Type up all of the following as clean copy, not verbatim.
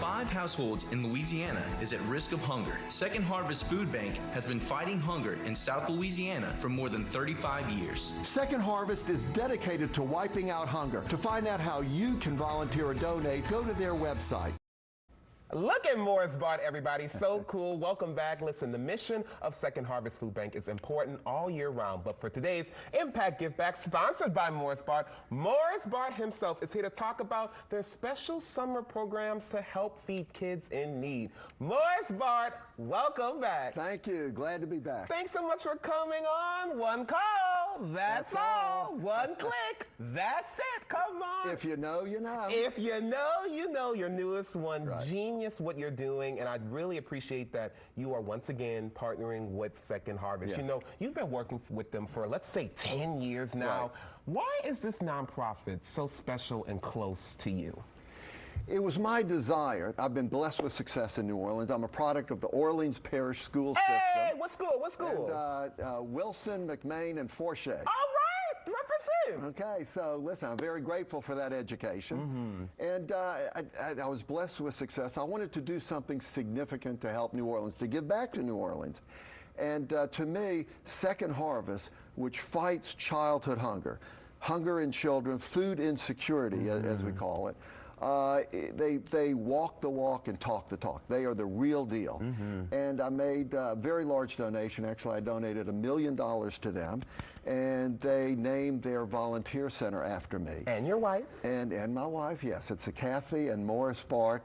5 households in Louisiana is at risk of hunger. Second Harvest Food Bank has been fighting hunger in South Louisiana for more than 35 years. Second Harvest is dedicated to wiping out hunger. To find out how you can volunteer or donate, go to their website. Look at Morris Bart, everybody. So cool. Welcome back. Listen, the mission of Second Harvest Food Bank is important all year round. But for today's Impact Give Back, sponsored by Morris Bart himself is here to talk about their special summer programs to help feed kids in need. Morris Bart, welcome back. Thank you. Glad to be back. Thanks so much for coming on. One call. That's all. One click. That's it. Come on. If you know, you know. If you know, you know. Your newest one. Right. Genius what you're doing, and I really appreciate that you are once again partnering with Second Harvest. Yes. You know, you've been working with them for, let's say, 10 years now. Right. Why is this nonprofit so special and close to you? It was my desire. I've been blessed with success in New Orleans. I'm a product of the Orleans Parish school system. Hey, what school? What school? And, Wilson, McMain, and Forche. All right, represent. Okay, so listen, I'm very grateful for that education. And I was blessed with success. I wanted to do something significant to help New Orleans, to give back to New Orleans. And to me, Second Harvest, which fights childhood hunger, hunger in children, food insecurity, as we call it, they walk the walk and talk the talk. They are the real deal. And I made a very large donation. Actually, I donated $1 million to them, and they named their volunteer center after me. And your wife. And my wife, yes. It's a Kathy and Morris Bart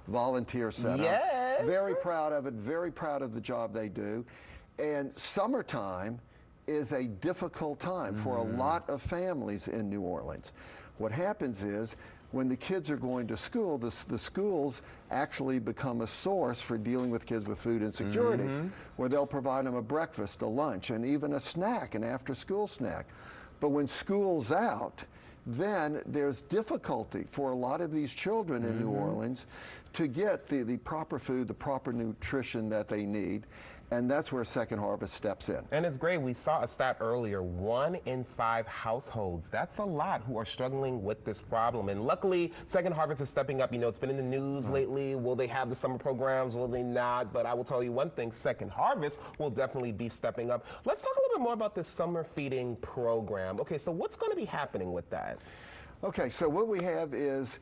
Volunteer Center. Yes. Very proud of it, very proud of the job they do. And summertime is a difficult time for a lot of families in New Orleans. What happens is, when the kids are going to school, the schools actually become a source for dealing with kids with food insecurity, where they'll provide them a breakfast, a lunch, and even a snack, an after-school snack. But when school's out, then there's difficulty for a lot of these children in New Orleans to get the proper food, the proper nutrition that they need. And that's where Second Harvest steps in. And it's great. We saw a stat earlier, 1 in 5 households. That's a lot who are struggling with this problem. And luckily, Second Harvest is stepping up. You know, it's been in the news lately. Will they have the summer programs? Will they not? But I will tell you one thing, Second Harvest will definitely be stepping up. Let's talk a little bit more about this summer feeding program. Okay, so what's going to be happening with that? Okay, so what we have is,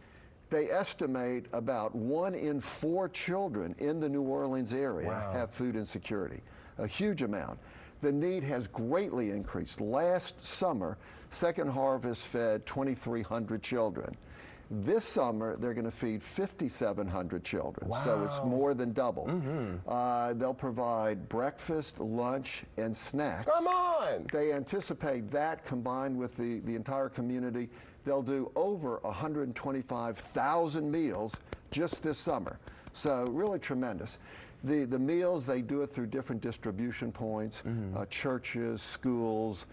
they estimate about 1 in 4 children in the New Orleans area have food insecurity, a huge amount. The need has greatly increased. Last summer, Second Harvest fed 2,300 children. This summer, they're going to feed 5,700 children, so it's more than double. They'll provide breakfast, lunch, and snacks. Come on! They anticipate that, combined with the entire community, they'll do over 125,000 meals just this summer. So really tremendous. The meals, they do it through different distribution points, churches, schools,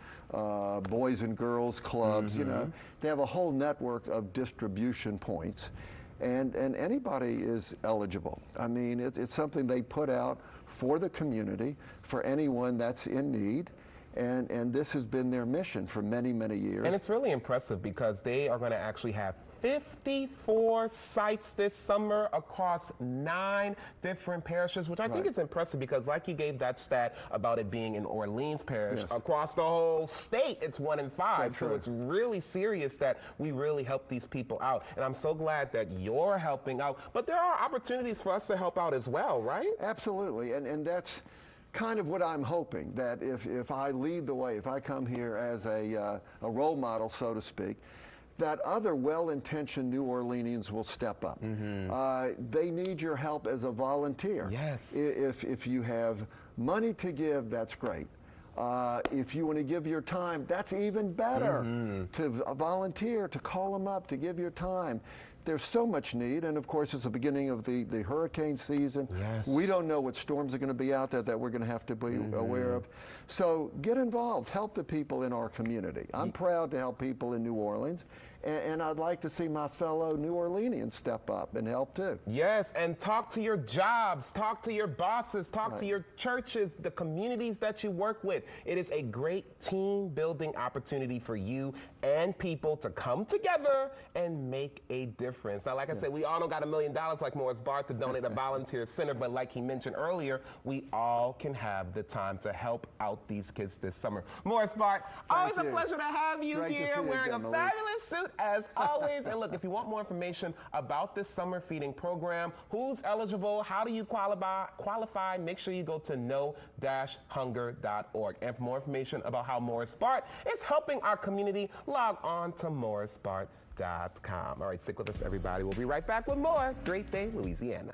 boys and girls clubs, you know. They have a whole network of distribution points, and anybody is eligible. I mean, it's something they put out for the community, for anyone that's in need. And this has been their mission for many, many years. And it's really impressive because they are going to actually have 54 sites this summer across 9 different parishes, which I think is impressive because, like you gave that stat about it being in Orleans Parish, across the whole state, it's 1 in 5. So it's really serious that we really help these people out. And I'm so glad that you're helping out. But there are opportunities for us to help out as well, right? Absolutely. And that's kind of what I'm hoping, that if I lead the way, if I come here as a role model, so to speak, that other well-intentioned New Orleanians will step up. They need your help as a volunteer. Yes. If you have money to give, that's great. If you want to give your time, that's even better. To volunteer, to call them up, to give your time. There's so much need, and of course it's the beginning of the hurricane season. We don't know what storms are going to be out there that we're going to have to be aware of. So get involved, help the people in our community. I'm proud to help people in New Orleans, and I'd like to see my fellow New Orleanians step up and help too. Yes, and talk to your jobs, talk to your bosses, talk to your churches, the communities that you work with. It is a great team building opportunity for you and people to come together and make a difference. Now, like I said, we all don't got $1 million like Morris Bart to donate a volunteer center, but like he mentioned earlier, we all can have the time to help out these kids this summer. Morris Bart, always a pleasure to have you here wearing a fabulous suit as always. And look, if you want more information about this summer feeding program, who's eligible, how do you qualify, make sure you go to no-hunger.org. And for more information about how Morris Bart is helping our community, log on to morrisbart.com. All right, stick with us, everybody. We'll be right back with more Great Day, Louisiana.